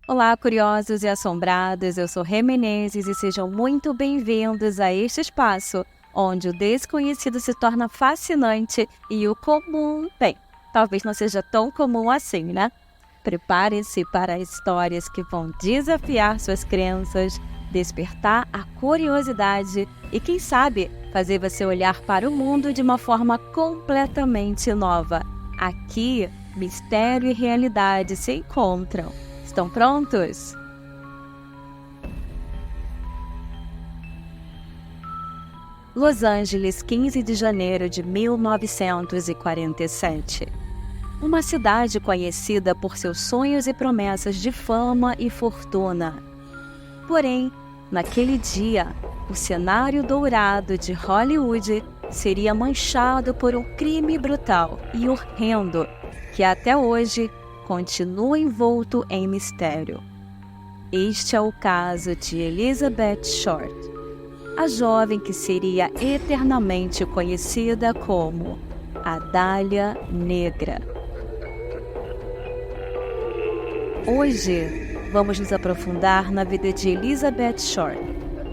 Olá, curiosos e assombrados, eu sou Rê Menezes e sejam muito bem-vindos a este espaço, onde o desconhecido se torna fascinante e o comum, bem, talvez não seja tão comum assim, né? Prepare-se para histórias que vão desafiar suas crenças, despertar a curiosidade e, quem sabe, fazer você olhar para o mundo de uma forma completamente nova. Aqui, mistério e realidade se encontram. Estão prontos? Los Angeles, 15 de janeiro de 1947. Uma cidade conhecida por seus sonhos e promessas de fama e fortuna. Porém, naquele dia, o cenário dourado de Hollywood seria manchado por um crime brutal e horrendo que até hoje continua envolto em mistério. Este é o caso de Elizabeth Short, a jovem que seria eternamente conhecida como a Dália Negra. Hoje, vamos nos aprofundar na vida de Elizabeth Short,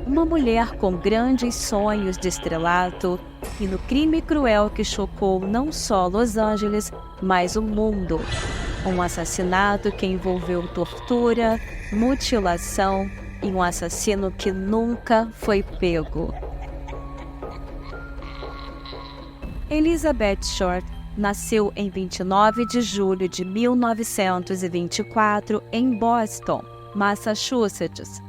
uma mulher com grandes sonhos de estrelato e no crime cruel que chocou não só Los Angeles, mas o mundo. Um assassinato que envolveu tortura, mutilação e um assassino que nunca foi pego. Elizabeth Short nasceu em 29 de julho de 1924 em Boston, Massachusetts.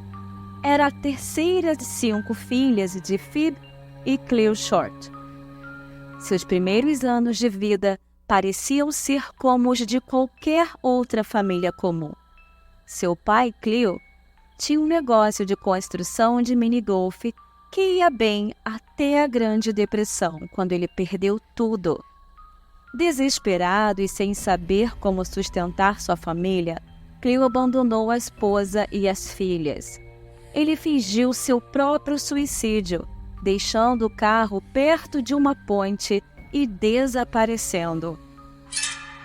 Era a terceira de 5 filhas de Phoebe e Cleo Short. Seus primeiros anos de vida pareciam ser como os de qualquer outra família comum. Seu pai, Cleo, tinha um negócio de construção de minigolfe que ia bem até a Grande Depressão, quando ele perdeu tudo. Desesperado e sem saber como sustentar sua família, Cleo abandonou a esposa e as filhas. Ele fingiu seu próprio suicídio, deixando o carro perto de uma ponte e desaparecendo.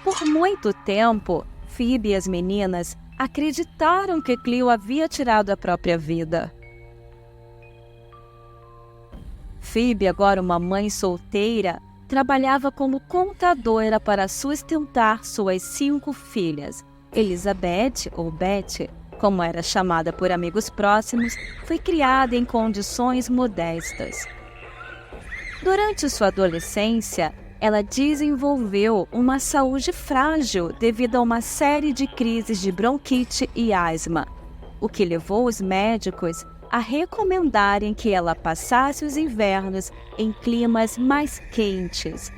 Por muito tempo, Phoebe e as meninas acreditaram que Cleo havia tirado a própria vida. Phoebe, agora uma mãe solteira, trabalhava como contadora para sustentar suas 5 filhas. Elizabeth, ou Betty, como era chamada por amigos próximos, foi criada em condições modestas. Durante sua adolescência, ela desenvolveu uma saúde frágil devido a uma série de crises de bronquite e asma, o que levou os médicos a recomendarem que ela passasse os invernos em climas mais quentes.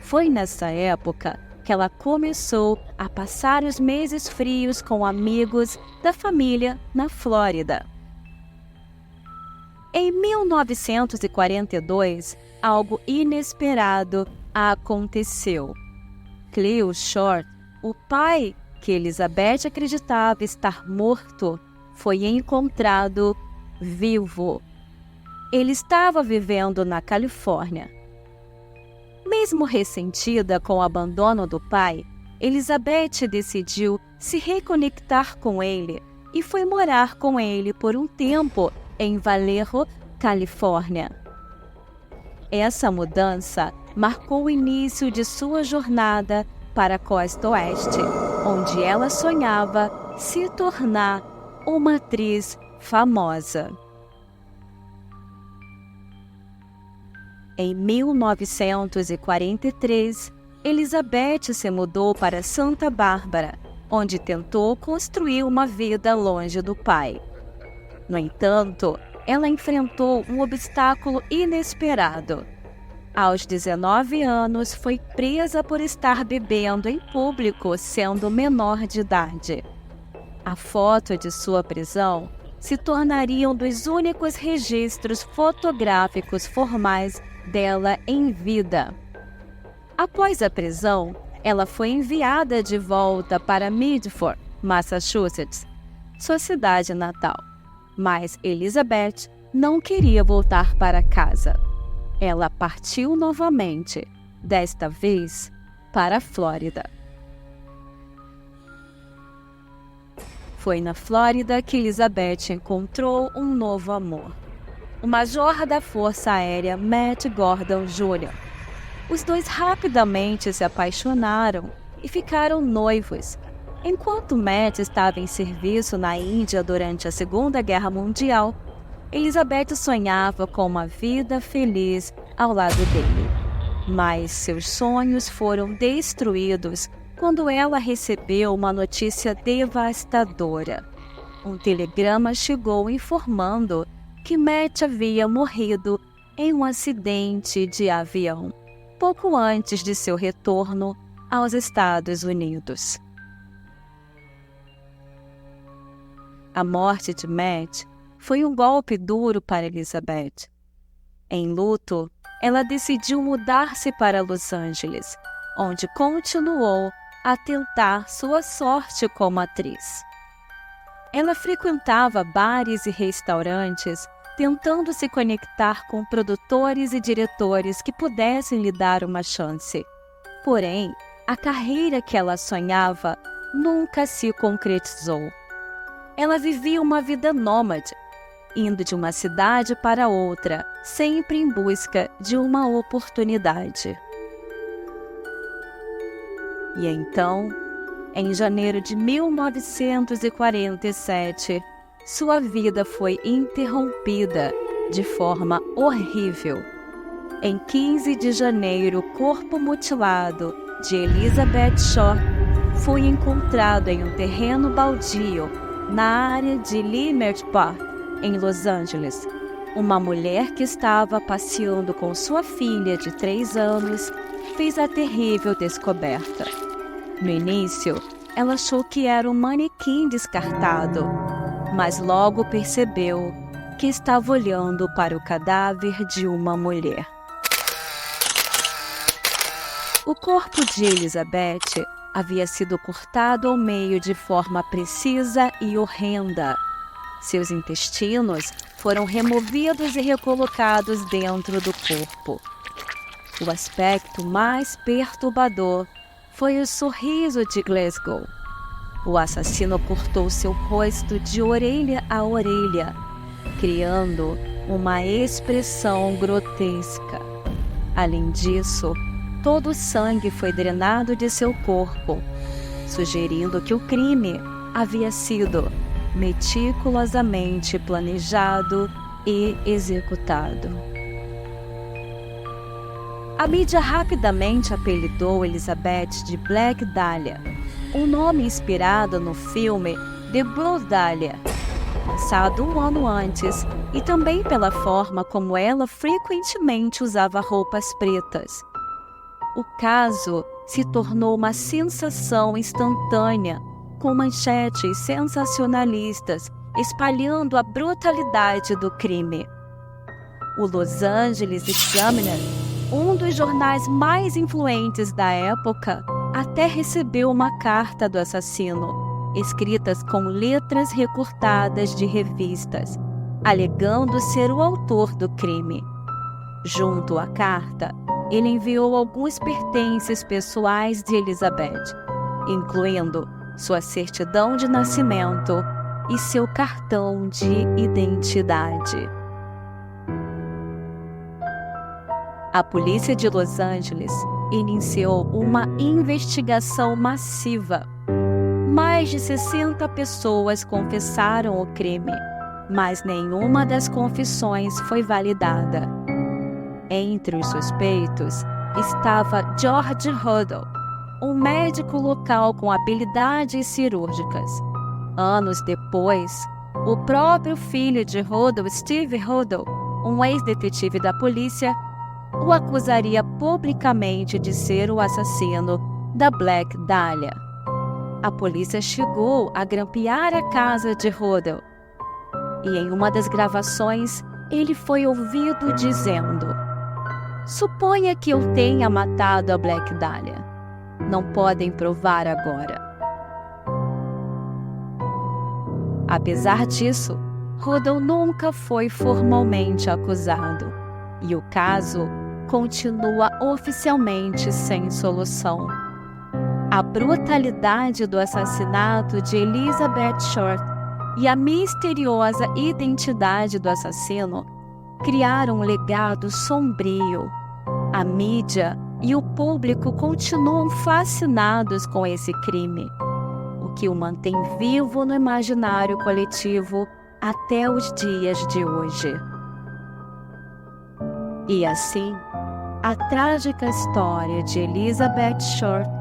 Foi nessa época que ela começou a passar os meses frios com amigos da família na Flórida. Em 1942, algo inesperado aconteceu. Cleo Short, o pai que Elizabeth acreditava estar morto, foi encontrado vivo. Ele estava vivendo na Califórnia. Mesmo ressentida com o abandono do pai, Elizabeth decidiu se reconectar com ele e foi morar com ele por um tempo em Vallejo, Califórnia. Essa mudança marcou o início de sua jornada para a costa oeste, onde ela sonhava se tornar uma atriz famosa. Em 1943, Elizabeth se mudou para Santa Bárbara, onde tentou construir uma vida longe do pai. No entanto, ela enfrentou um obstáculo inesperado. Aos 19 anos, foi presa por estar bebendo em público, sendo menor de idade. A foto de sua prisão se tornaria um dos únicos registros fotográficos formais dela em vida. Após a prisão, ela foi enviada de volta para Medford, Massachusetts, sua cidade natal. Mas Elizabeth não queria voltar para casa. Ela partiu novamente, desta vez para a Flórida. Foi na Flórida que Elizabeth encontrou um novo amor, o major da Força Aérea Matt Gordon Jr. Os dois rapidamente se apaixonaram e ficaram noivos. Enquanto Matt estava em serviço na Índia durante a Segunda Guerra Mundial, Elizabeth sonhava com uma vida feliz ao lado dele. Mas seus sonhos foram destruídos quando ela recebeu uma notícia devastadora. Um telegrama chegou informando que Matt havia morrido em um acidente de avião, pouco antes de seu retorno aos Estados Unidos. A morte de Matt foi um golpe duro para Elizabeth. Em luto, ela decidiu mudar-se para Los Angeles, onde continuou a tentar sua sorte como atriz. Ela frequentava bares e restaurantes, tentando se conectar com produtores e diretores que pudessem lhe dar uma chance. Porém, a carreira que ela sonhava nunca se concretizou. Ela vivia uma vida nômade, indo de uma cidade para outra, sempre em busca de uma oportunidade. E então, em janeiro de 1947, sua vida foi interrompida de forma horrível. Em 15 de janeiro, o corpo mutilado de Elizabeth Short foi encontrado em um terreno baldio na área de Leimert Park, em Los Angeles. Uma mulher que estava passeando com sua filha de 3 anos fez a terrível descoberta. No início, ela achou que era um manequim descartado, mas logo percebeu que estava olhando para o cadáver de uma mulher. O corpo de Elizabeth havia sido cortado ao meio de forma precisa e horrenda. Seus intestinos foram removidos e recolocados dentro do corpo. O aspecto mais perturbador foi o sorriso de Glasgow. O assassino cortou seu rosto de orelha a orelha, criando uma expressão grotesca. Além disso, todo o sangue foi drenado de seu corpo, sugerindo que o crime havia sido meticulosamente planejado e executado. A mídia rapidamente apelidou Elizabeth de Black Dahlia, um nome inspirado no filme The Blue Dahlia, lançado um ano antes, e também pela forma como ela frequentemente usava roupas pretas. O caso se tornou uma sensação instantânea, com manchetes sensacionalistas espalhando a brutalidade do crime. O Los Angeles Examiner, um dos jornais mais influentes da época, até recebeu uma carta do assassino, escritas com letras recortadas de revistas, alegando ser o autor do crime. Junto à carta, ele enviou alguns pertences pessoais de Elizabeth, incluindo sua certidão de nascimento e seu cartão de identidade. A polícia de Los Angeles iniciou uma investigação massiva. Mais de 60 pessoas confessaram o crime, mas nenhuma das confissões foi validada. Entre os suspeitos estava George Hoddle, um médico local com habilidades cirúrgicas. Anos depois, o próprio filho de Hoddle, Steve Hoddle, um ex-detetive da polícia, o acusaria publicamente de ser o assassino da Black Dahlia. A polícia chegou a grampear a casa de Hoddle, e em uma das gravações ele foi ouvido dizendo: "Suponha que eu tenha matado a Black Dahlia. Não podem provar agora." Apesar disso, Hoddle nunca foi formalmente acusado, e o caso continua oficialmente sem solução. A A brutalidade do assassinato de Elizabeth Short e a misteriosa identidade do assassino criaram um legado sombrio. A mídia e o público continuam fascinados com esse crime, o que o mantém vivo no imaginário coletivo até os dias de hoje. E assim, a trágica história de Elizabeth Short,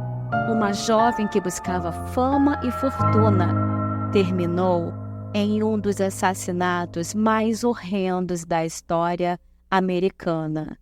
uma jovem que buscava fama e fortuna, terminou em um dos assassinatos mais horrendos da história americana.